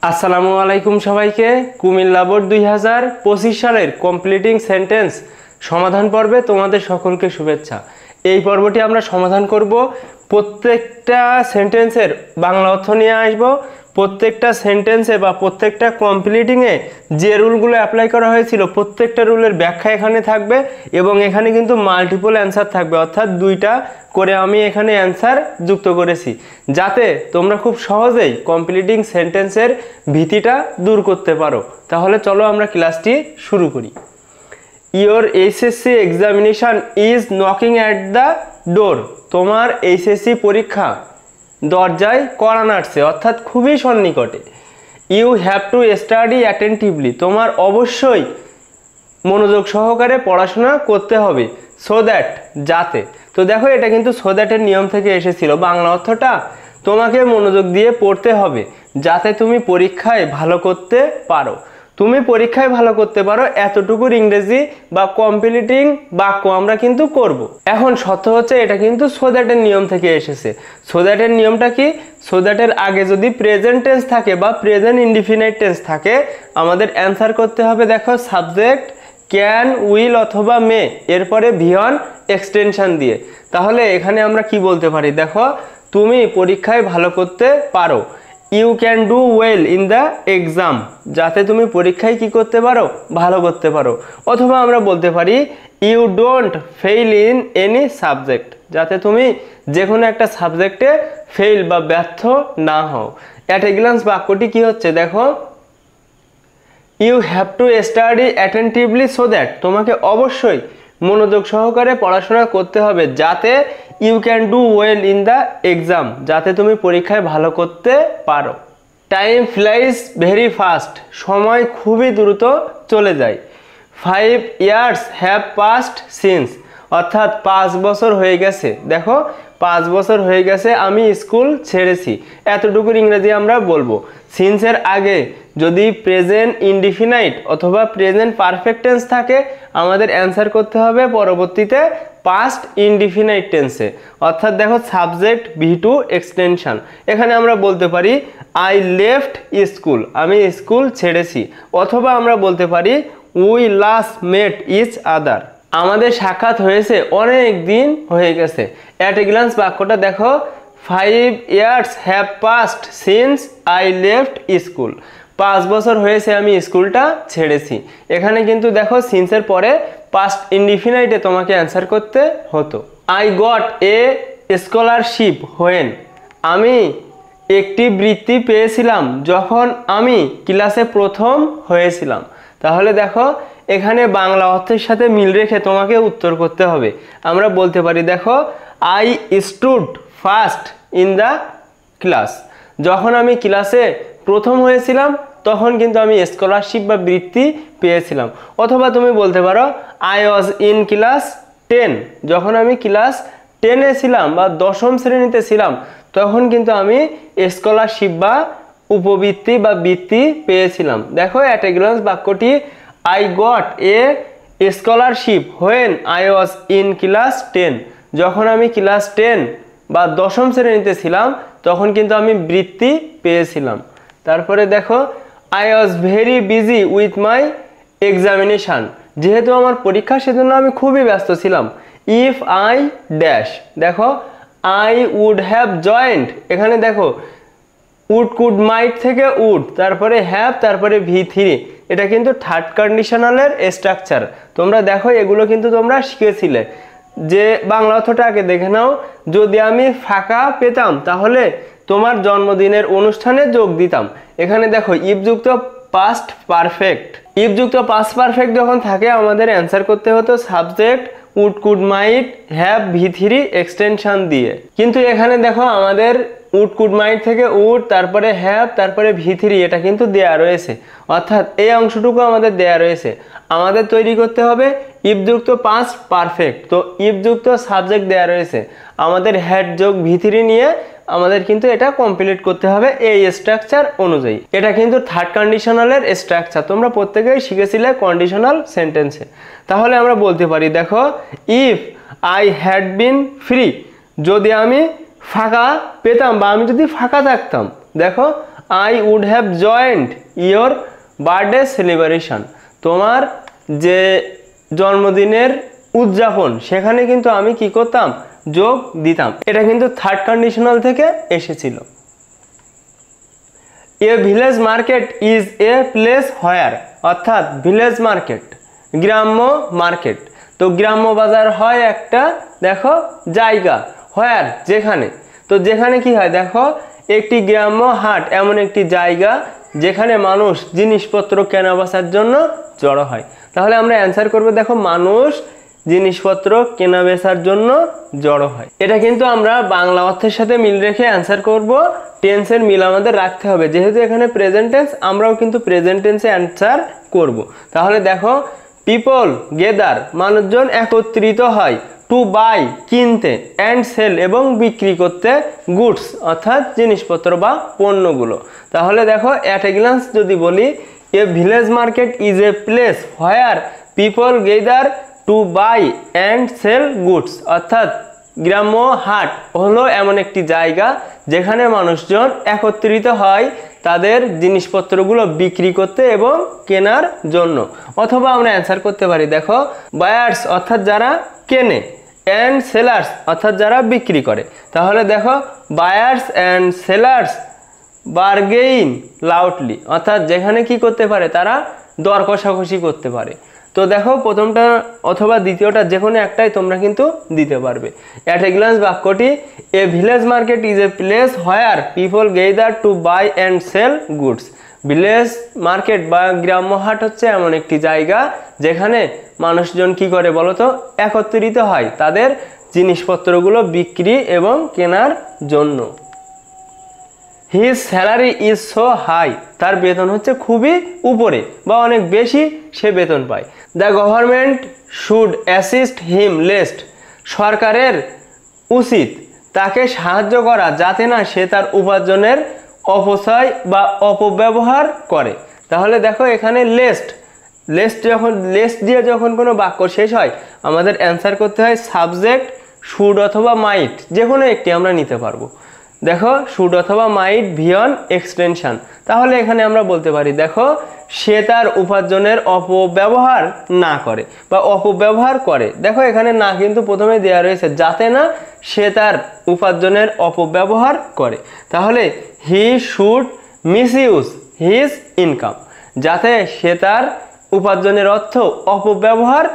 আসসালামু আলাইকুম সবাইকে। কুমিল্লা বোর্ড 2025 সালের কমপ্লিটিং সেন্টেন্স সমাধান পর্বে তোমাদের সকলকে শুভেচ্ছা। এই পর্বটি আমরা সমাধান করব। প্রত্যেকটা সেন্টেন্সের বাংলা অর্থ নিয়ে আসব। প্রত্যেকটা সেন্টেন্সে বা প্রত্যেকটা কমপ্লিটিংয়ে যে রুলগুলো অ্যাপ্লাই করা হয়েছিল প্রত্যেকটা রুলের ব্যাখ্যা এখানে থাকবে এবং এখানে কিন্তু মাল্টিপল অ্যান্সার থাকবে, অর্থাৎ দুইটা করে আমি এখানে অ্যান্সার যুক্ত করেছি যাতে তোমরা খুব সহজেই কমপ্লিটিং সেন্টেন্সের ভীতিটা দূর করতে পারো। তাহলে চলো আমরা ক্লাসটি শুরু করি। Your HSC examination is knocking at the door. তোমার এইচএসসি পরীক্ষা দরজায় কড়া নাড়ছে, অর্থাৎ খুবই সন্নিকটে। You have to study attentively. তোমার অবশ্যই মনোযোগ সহকারে পড়াশোনা করতে হবে। সো দ্যাট, যাতে। তো দেখো এটা কিন্তু সো দ্যাটের নিয়ম থেকে এসেছিল। বাংলা অর্থটা তোমাকে মনোযোগ দিয়ে পড়তে হবে যাতে তুমি পরীক্ষায় ভালো করতে পারো। তুমি পরীক্ষায় ভালো করতে পারো এতটুকুর ইংরেজি বা কমপ্লিটিং বাক্য আমরা কিন্তু করব। এখন সত্য হচ্ছে এটা কিন্তু সো দ্যাটের নিয়ম থেকে এসেছে। সো দ্যাটের নিয়মটা কি? সো দ্যাটের আগে যদি প্রেজেন্ট টেন্স থাকে বা প্রেজেন্ট ইনডিফিনাইট টেন্স থাকে আমাদের অ্যান্সার করতে হবে দেখো সাবজেক্ট ক্যান, উইল অথবা মে, এরপরে ভিয়ন এক্সটেনশন দিয়ে। তাহলে এখানে আমরা কি বলতে পারি? দেখো তুমি পরীক্ষায় ভালো করতে পারো। You can do well in the exam, যাতে তুমি পরীক্ষায় কি করতে পারো? ভালো করতে পারো। অথবা আমরা বলতে পারি you don't fail in any subject, যাতে তুমি যে কোনো একটা সাবজেক্টে ফেইল বা ব্যর্থ না হও। অ্যাট এ গ্ল্যান্স বাক্যটি কি হচ্ছে দেখো, you have to study attentively so that, তোমাকে অবশ্যই মনোযোগ সহকারে পড়াশোনা করতে হবে যাতে you can do well in the exam, যাতে তুমি পরীক্ষায় ভালো করতে পারো। টাইম ফ্লাইজ ভেরি ফাস্ট, সময় খুবই দ্রুত চলে যায়। 5 years হ্যাভ পাস্ট সিন্স, অর্থাৎ 5 বছর হয়ে গেছে। দেখো 5 বছর হয়ে গেছে আমি স্কুল ছেড়েছি, এতটুকুর ইংরেজি আমরা বলবো। সিন্সের আগে যদি প্রেজেন্ট ইনডিফিনাইট অথবা প্রেজেন্ট পারফেক্ট টেন্স থাকে আমাদের অ্যান্সার করতে হবে পরবর্তীতে পাস্ট ইনডিফিনাইট টেন্সে, অর্থাৎ দেখো সাবজেক্ট V2 এক্সটেনশন। এখানে আমরা বলতে পারি আই লেফট স্কুল, আমি স্কুল ছেড়েছি। অথবা আমরা বলতে পারি we last met each other, আমাদের সাক্ষাৎ হয়েছে অনেক দিন হয়ে গেছে। অ্যাট এ গ্ল্যান্স বাক্যটা দেখো 5 years have passed since I left school, 5 বছর হয়েছে আমি স্কুলটা ছেড়েছি। এখানে কিন্তু দেখো সিন্সের পরে পাস্ট ইনডিফিনাইটে তোমাকে অ্যান্সার করতে হতো। I got a scholarship when, আমি একটি বৃত্তি পেয়েছিলাম যখন আমি ক্লাসে প্রথম হয়েছিলাম। তাহলে দেখো এখানে বাংলা অর্থের সাথে মিল রেখে তোমাকে উত্তর করতে হবে। আমরা বলতে পারি দেখো I stood first in the class, যখন আমি ক্লাসে প্রথম হয়েছিলাম তখন কিন্তু আমি স্কলারশিপ বা বৃত্তি পেয়েছিলাম। অথবা তুমি বলতে পারো আই ওয়াজ ইন ক্লাস 10, যখন আমি ক্লাস 10-এ ছিলাম বা 10ম শ্রেণীতে ছিলাম তখন কিন্তু আমি স্কলারশিপ বা উপবৃত্তি বা বৃত্তি পেয়েছিলাম। দেখো অ্যাট এ গ্ল্যান্স বাক্যটি I got a scholarship when I was in class 10, যখন আমি ক্লাস 10 বা 10ম শ্রেণীতে ছিলাম তখন কিন্তু আমি বৃত্তি পেয়েছিলাম। তারপরে দেখো I was very busy with my examination, যেহেতু আমার পরীক্ষা সেজন্য আমি খুবই ব্যস্ত ছিলাম। ইফ আই ড্যাশ, দেখো আই উড হ্যাভ জয়েন্ট, এখানে দেখো উড কুড মাইট থেকে উড, তারপরে হ্যাভ, তারপরে V3, এটা কিন্তু থার্ড কন্ডিশনালের স্ট্রাকচার। তোমরা দেখো এগুলো কিন্তু তোমরা শিখেছিলে। যে বাংলা অর্থটা আগে দেখে নাও, যদি আমি ফাঁকা পেতাম তাহলে তোমার জন্মদিনের অনুষ্ঠানে যোগ দিতাম। এখানে দেখো ইফযুক্ত পাস্ট পারফেক্ট, ইফযুক্ত পাস্ট পারফেক্ট যখন থাকে আমাদের অ্যান্সার করতে হতো subject would could might have V3 extension দিয়ে। কিন্তু এখানে দেখো আমাদের উড কুড মাইট থেকে উড, তারপরে হ্যাভ, তারপরে V3 এটা কিন্তু দেয়া রয়েছে, অর্থাৎ এই অংশটুকু আমাদের দেয়া রয়েছে। আমাদের তৈরি করতে হবে ইফযুক্ত পাস্ট পারফেক্ট। তো ইফযুক্ত সাবজেক্ট দেয়া রয়েছে, আমাদের হ্যাড যোগ V3 নিয়ে আমাদের কিন্তু এটা কমপ্লিট করতে হবে এই স্ট্রাকচার অনুযায়ী। এটা কিন্তু থার্ড কন্ডিশনালের স্ট্রাকচার, তোমরা প্রত্যেকেই শিখেছিলে কন্ডিশনাল সেন্টেন্সে। তাহলে আমরা বলতে পারি দেখো if I had been free, যদি আমি ফাঁকা পেতাম বা আমি যদি ফাঁকা থাকতাম। দেখো I would have joined your birthday celebration, তোমার যে জন্মদিনের উদযাপন সেখানে কিন্তু আমি কি করতাম, যোগ দিতাম। এটা কিন্তু থার্ড কন্ডিশনাল থেকে এসেছিল। এ village market is a place হোয়ার, অর্থাৎ ভিলেজ মার্কেট গ্রাম্য মার্কেট, তো গ্রাম্য বাজার হয় একটা দেখো জায়গা, হোয়ার যেখানে, তো যেখানে কি হয় দেখো একটি গ্রাম্য হাট এমন একটি জায়গা যেখানে মানুষ জিনিসপত্র কেনা বেচার জন্য জড়ো হয়। তাহলে আমরা অ্যান্সার করবো দেখো মানুষ জিনিসপত্র কেনা বেচার জন্য জড়ো হয়। এটা কিন্তু আমরা বাংলা অর্থের সাথে মিল রেখে অ্যান্সার করব, টেন্সের মিল আমাদের রাখতে হবে, যেহেতু এখানে প্রেজেন্ট টেন্স আমরাও কিন্তু প্রেজেন্ট টেন্সে অ্যান্সার করব। তাহলে দেখো পিপল গেদার, মানুষজন একত্রিত হয়, টু বাই কিনতে, অ্যান্ড সেল এবং বিক্রি করতে, গুডস অর্থাৎ জিনিসপত্র বা পণ্যগুলো। তাহলে দেখো অ্যাট এ গ্লান্স যদি বলি a village market is a place where people gather to buy and sell goods, অর্থাৎ গ্রাম্য হাট হলো এমন একটি জায়গা যেখানে মানুষজন একত্রিত হয় তাদের জিনিসপত্রগুলো বিক্রি করতে এবং কেনার জন্য। অথবা আমরা অ্যান্সার করতে পারি দেখো বায়ার্স অর্থাৎ যারা কেনে, অ্যান্ড সেলার্স অর্থাৎ যারা বিক্রি করে। তাহলে দেখো buyers and sellers bargain loudly, অর্থাৎ যেখানে কি করতে পারে তারা দর কষাকষি করতে পারে। তো দেখো প্রথমটা অথবা দ্বিতীয়টা যে কোনো একটাই তোমরা কিন্তু দিতে পারবে। অ্যাট এ গ্লান্স বাক্যটি a village market is a place where people gather to buy and sell goods, village market বা গ্রাম্য হাট হচ্ছে এমন একটি জায়গা যেখানে মানুষজন কি করে বলতো, একত্রিত হয় তাদের জিনিসপত্রগুলো বিক্রি এবং কেনার জন্য। His salary is so high, তার বেতন হচ্ছে খুবই উপরে বা অনেক বেশি সে বেতন পায়। The government should assist him lest, সরকারের উচিত তাকে সাহায্য করা যাতে না সে তার উপার্জনের অপচয় বা অপব্যবহার করে। তাহলে দেখো এখানে লেস্ট দিয়ে যখন কোনো বাক্য শেষ হয় আমাদের অ্যান্সার করতে হয় সাবজেক্ট শুড অথবা মাইট, যে কোনো একটি আমরা নিতে পারবো। দেখো শুড অথবা মাইট ভিয়ন এক্সটেনশন, তাহলে এখানে আমরা বলতে পারি দেখো সে তার উপার্জনের অপব্যবহার না করে বা অপব্যবহার করে। দেখো এখানে না কিন্তু প্রথমে দেওয়া রয়েছে যাতে না সে তার উপার্জনের অপব্যবহার করে। তাহলে he should misuse his income, যাতে সে তার উপার্জনের অর্থ অপব্যবহার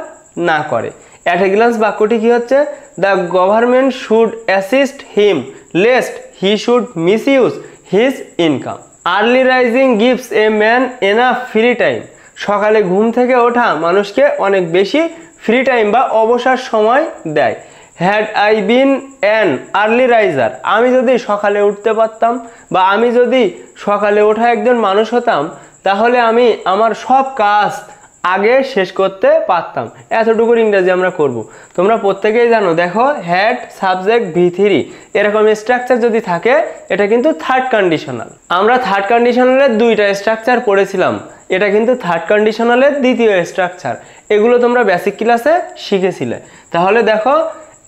না করে। অ্যাট এ গ্লান্স বাক্যটি কি হচ্ছে, the government should assist him lest he should misuse his income. Early rising gives a man enough free time, সকালে ঘুম থেকে ওঠা মানুষকে অনেক বেশি ফ্রি টাইম বা অবসর সময় দেয়। Had I been an early raiser, আমি যদি সকালে উঠতে পারতাম বা আমি যদি সকালে ওঠা একজন মানুষ হতাম তাহলে আমি আমার সব কাজ আগে শেষ করতে পারতাম। এতটুকুর ইংরেজি আমরা করব। তোমরা প্রত্যেকেই জানো দেখো হ্যাড সাবজেক্ট V3 এরকম স্ট্রাকচার যদি থাকে এটা কিন্তু থার্ড কন্ডিশনাল। আমরা থার্ড কন্ডিশনালের দুইটা স্ট্রাকচার পড়েছিলাম, এটা কিন্তু থার্ড কন্ডিশনালের দ্বিতীয় স্ট্রাকচার, এগুলো তোমরা বেসিক ক্লাসে শিখেছিলে। তাহলে দেখো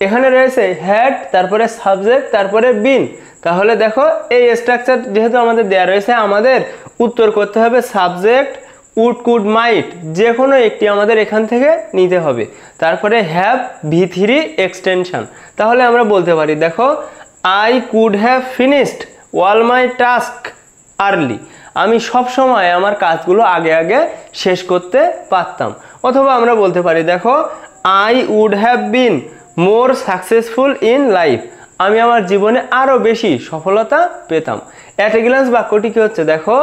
এখানে রয়েছে হ্যাড, তারপরে সাবজেক্ট, তারপরে বিন। তাহলে দেখো এই স্ট্রাকচার যেহেতু আমাদের দেয়া রয়েছে আমাদের উত্তর করতে হবে সাবজেক্ট উড কুড মাইট, যে কোনো একটি আমাদের এখান থেকে নিতে হবে। তারপরে হ্যাভ V3 এক্সটেনশন, তাহলে আমরা বলতে পারি দেখো I could have finished all my task early, আমি সব সময় আমার কাজগুলো আগে আগে শেষ করতে পারতাম। অথবা আমরা বলতে পারি দেখো I would have been more successful in life, আমি আমার জীবনে আরও বেশি সফলতা পেতাম। অ্যাট এ গ্লান্স বাক্যটি কি হচ্ছে দেখো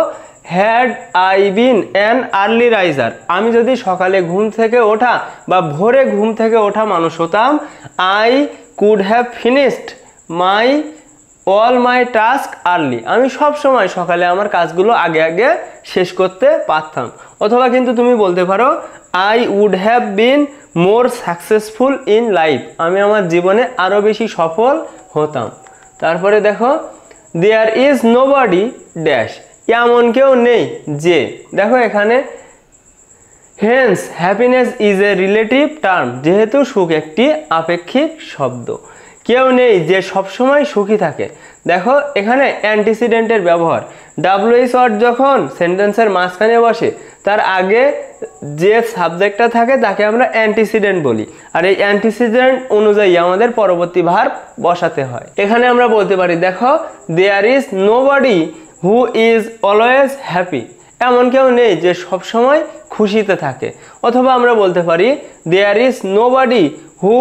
had I been an early raiser, আমি যদি সকালে ঘুম থেকে ওঠা বা ভোরে ঘুম থেকে ওঠা মানুষ হতাম, I could have finished my all my task early, আমি সব সময় সকালে আমার কাজগুলো আগে আগে শেষ করতে পারতাম। অথবা কিন্তু তুমি বলতে পারো I would have been more successful in life, আমি আমার জীবনে আরও বেশি সফল হতাম। তারপরে দেখো দেয়ার ইজ নোবডি ড্যাশ, এমন কেউ নেই যে, দেখো এখানে hence happiness is a relative term, যেহেতু সুখ একটি আপেক্ষিক শব্দ। কেউ নেই যে সবসময় সুখী থাকে। দেখো এখানে অ্যান্টিসিডেন্টের ব্যবহার, ডাব্লিউএইচ ওয়ার্ড যখন সেন্টেন্সের মাঝখানে বসে তার আগে যে সাবজেক্টটা থাকে তাকে আমরা অ্যান্টিসিডেন্ট বলি, আর এই অ্যান্টিসিডেন্ট অনুযায়ী আমাদের পরবর্তী ভার্ব বসাতে হয়। এখানে আমরা বলতে পারি দেখো there is nobody who is always happy, এমন কেউ নেই যে সবসময় খুশিতে থাকে। অথবা আমরা বলতে পারি there is nobody who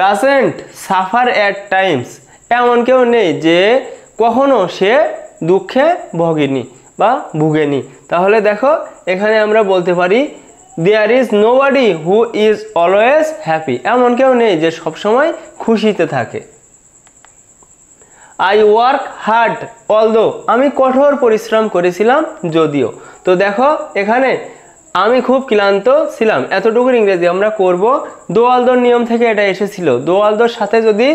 doesn't suffer at times, এমন কেউ নেই যে কখনো সে দুঃখে ভোগেনি বা ভুগেনি। তাহলে দেখো এখানে আমরা বলতে পারি there is nobody who is always happy, এমন কেউ নেই যে সবসময় খুশিতে থাকে। আই ওয়ার্ক হার্ড অলদো, আমি কঠোর পরিশ্রম করেছিলাম যদিও। তো দেখো এখানে আমি খুব ক্লান্ত ছিলাম, এতটুকুর ইংরেজি আমরা করব। দো অলদোর নিয়ম থেকে এটা এসেছিল। দো অলদোর সাথে যদি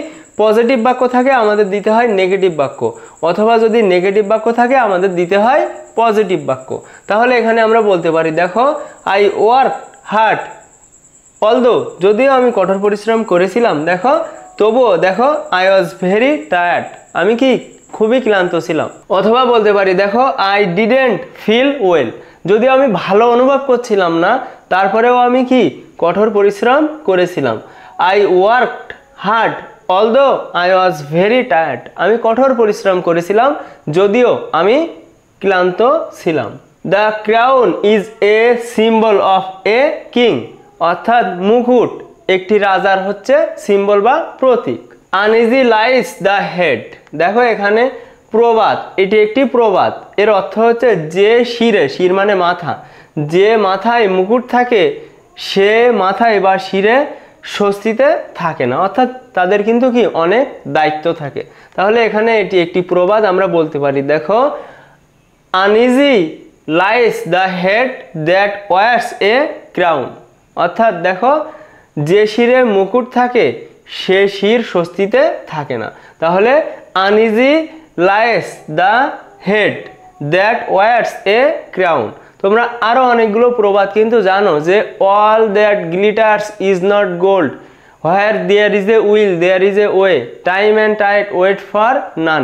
পজিটিভ বাক্য থাকে আমাদের দিতে হয় নেগেটিভ বাক্য, অথবা যদি নেগেটিভ বাক্য থাকে আমাদের দিতে হয় পজিটিভ বাক্য। তাহলে এখানে আমরা বলতে পারি দেখো আই ওয়ার্ক হার্ড অলদো, যদিও আমি কঠোর পরিশ্রম করেছিলাম, দেখো তবুও দেখো আই ওয়াজ ভেরি টায়ার্ড, আমি কি খুবই ক্লান্ত ছিলাম। অথবা বলতে পারি দেখো আই ডিডেন্ট ফিল ওয়েল, যদিও আমি ভালো অনুভব করছিলাম না তারপরেও আমি কি কঠোর পরিশ্রম করেছিলাম। I worked hard although I was very tired, আমি কঠোর পরিশ্রম করেছিলাম যদিও আমি ক্লান্ত ছিলাম। The crown is a symbol of a king, অর্থাৎ মুকুট একটি রাজার হচ্ছে সিম্বল বা প্রতীক। আনইজি লাইস দ্য হেড, দেখো এখানে প্রবাদ, এটি একটি প্রবাদ, এর অর্থ হচ্ছে যে শিরে, শির মানে মাথা, যে মাথায় মুকুট থাকে সে মাথায় বা শিরে স্বস্তিতে থাকে না, অর্থাৎ তাদের কিন্তু কি অনেক দায়িত্ব থাকে। তাহলে এখানে এটি একটি প্রবাদ, আমরা বলতে পারি দেখো uneasy lies the head that wears a crown, অর্থাৎ দেখো যে শিরে মুকুট থাকে সে শির স্বস্তিতে থাকে না। তাহলে uneasy lies the head that wears a crown. তোমরা আরও অনেকগুলো প্রবাদ কিন্তু জানো যে all that glitters is not gold, where there is a will there is a way, time and tide wait for naan.